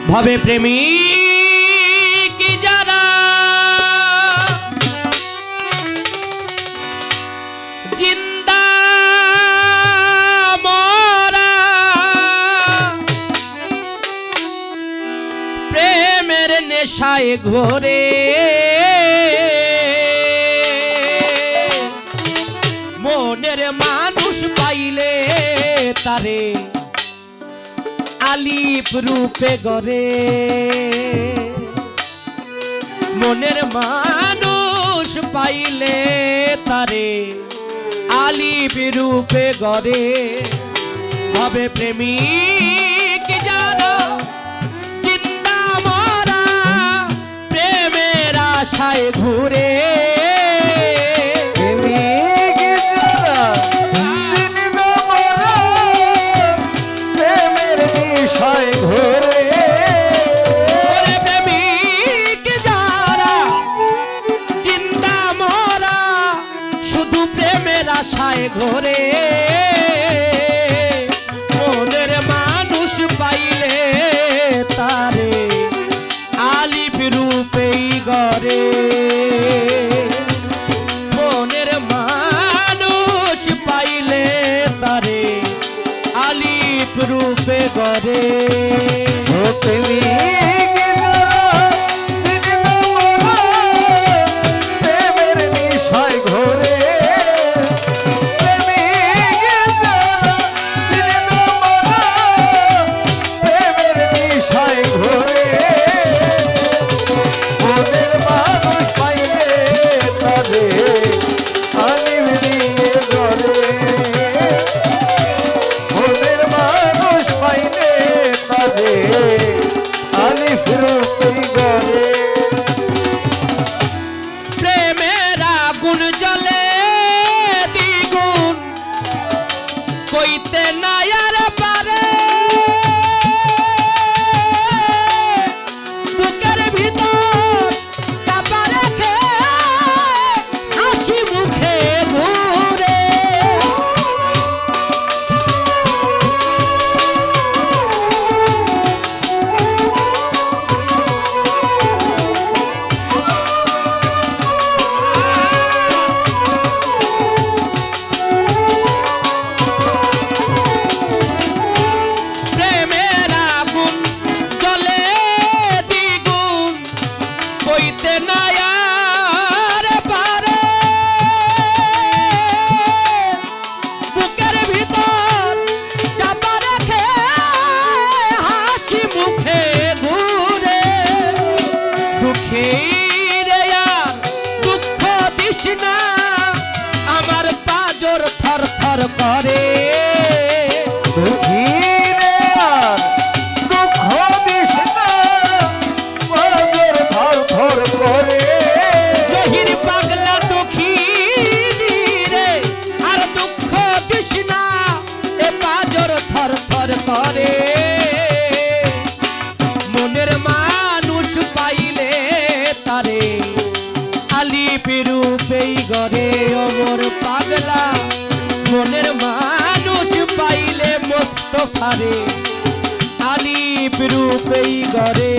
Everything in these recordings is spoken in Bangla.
ভবে প্রেমী কি যারা জিন্দা মরা প্রেমের নেশায় ঘোরে মনের মানুষ পাইলে তারে আলিপ রূপে গড়ে মনের মানুষ পাইলে তারে আলিপ রূপে গড়ে ভবে প্রেমিক যারা জিন্দা মরা প্রেমের আশায় ঘুরে ঘরে মনের মানুষ পাইলে তারে আলিপ রূপেই গড়ে মনের মানুষ পাইলে তারে আলিপ রূপে গড়ে কইতে নায়ার পারে বুকের ভিতর চাপা রেখে হাসি মুখে ঘুরে আমার পাজর থর থর করে জহির পাগলা দুঃখিনী রে আর দুঃখ দিস না এ পাজর থর থর করে মনের মানুষ পাইলে তারে আলিপ রূপেই গড়ে অমর পাগলা মনের মানুষ পাইলে মোস্তফারে আলিপ রূপেই গড়ে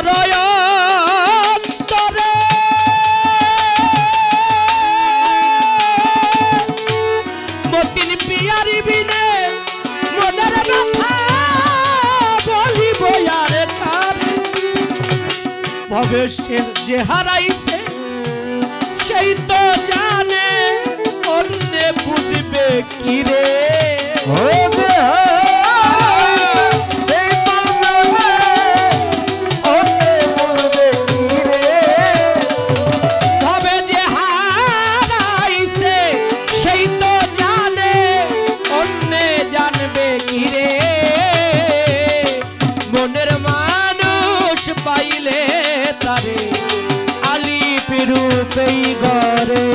আমার অন্তরে মতিন পিয়ারি বিনে মনের ব্যথা বলিব আর কার ভবে সে যে হারাইছে সেই তো জানে অন্যে বুঝবে কি রে রূপেই গরে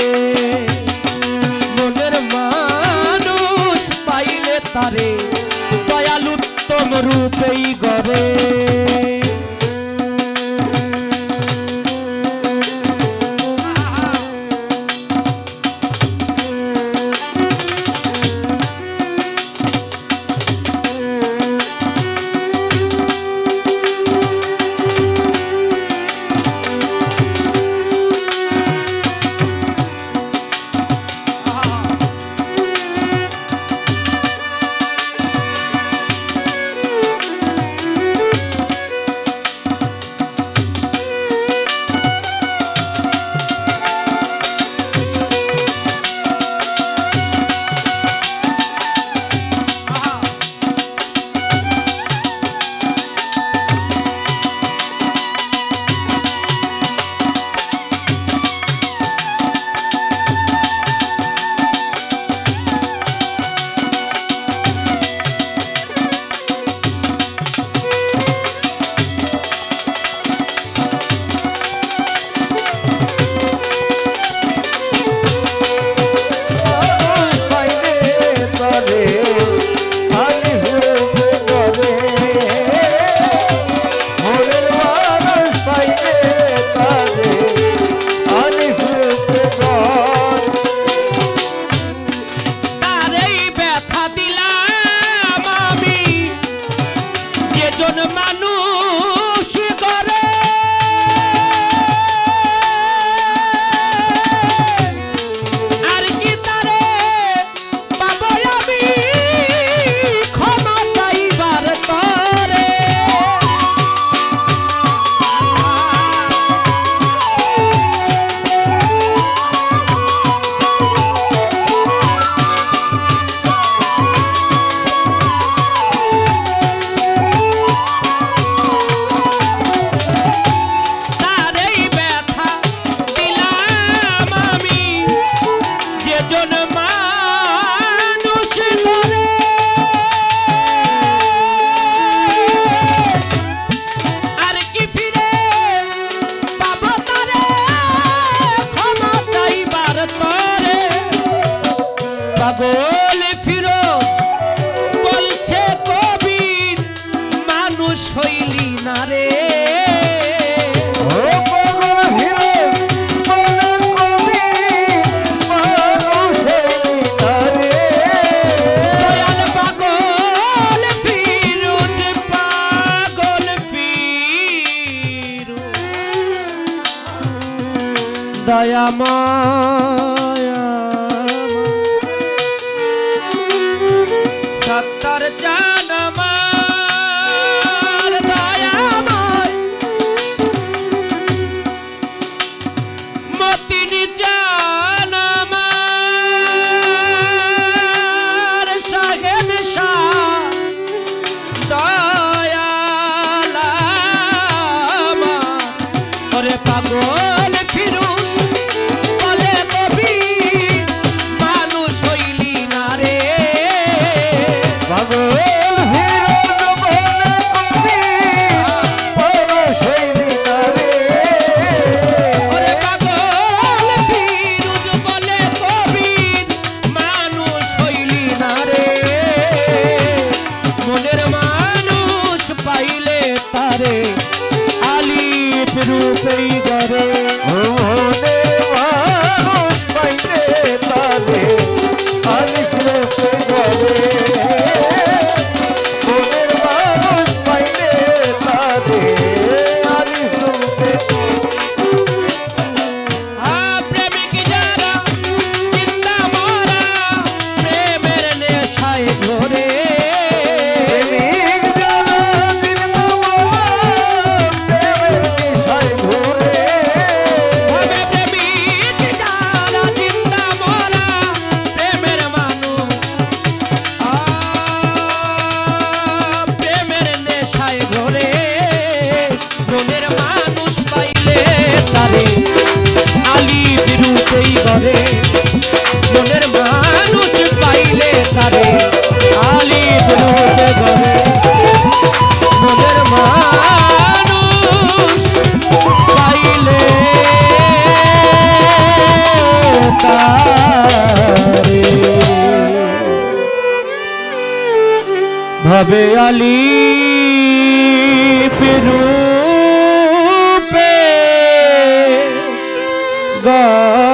মনের মানুষ পাইলে তারে দয়ালুত্তম রূপেই গরে পাগল ফিরোজ বলছে কবির মানুষ হইলি না রে দয়াল পাগল ফিরোজ পাগল ফিরোজ দয়াময় সত্তর জানমার দয়াময় মতিনি জানমার সাহেব শাহ দয়াল আমার ওরে পাগল ফিরোজ বলে কবি মানুষ পাইলে তারে ভাবে আলী রূপে গা